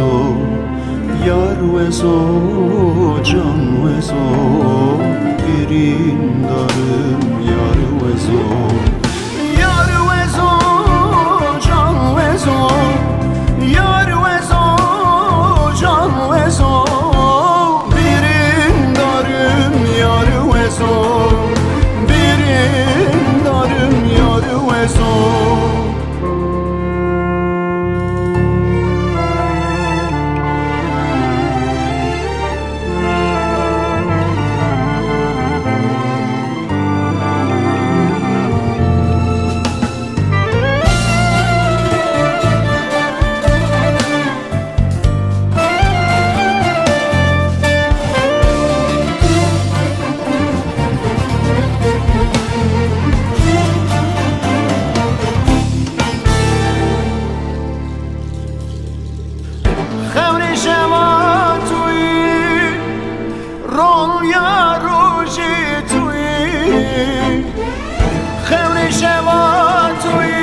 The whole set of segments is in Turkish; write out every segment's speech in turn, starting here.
zo, yar ve zo, can ve zo, birin darım yar ve zo. Yar ve zo, can ve zo, yar ve zo, can ve zo, birin darım yar ve zo, birin darım yar ve zo. خبر شما توی رویا روشی توی خبر شما توی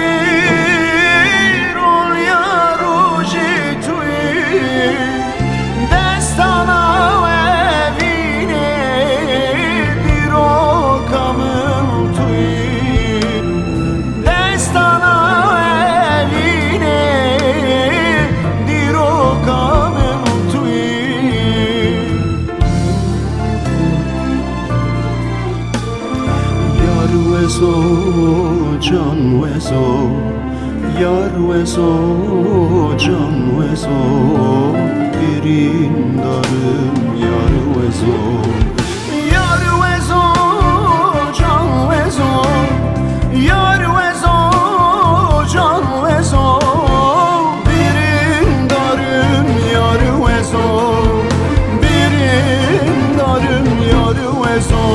رویا روشی توی دستانا و بینه دیرو کامم توی دستانا و بینه دیرو کامم توی یار و زو can ve zo, yar ve zo, can ve zo, birin darım yar ve zo. Yar ve zo, can ve zo, yar ve zo, can ve zo, birin darım yar ve zo, birin darım yar ve zo.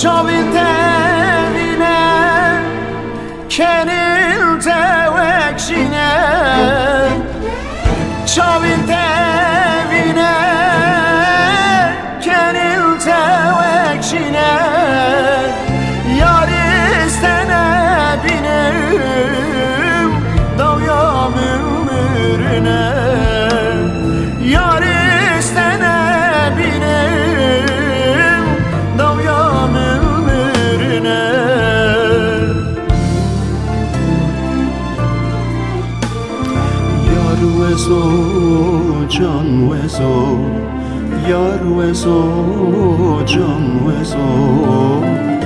Çavin tevine, kenil tevekşine. Çavin tevine, kenil tevekşine. Yar istene binerim, davyam ömrüne. Yar istene binerim, davyam ömrüne. Yar ve zo, can ve zo, yar ve zo, can ve zo,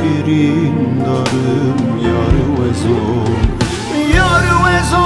birin darım yar ve zo. Yar ve zo,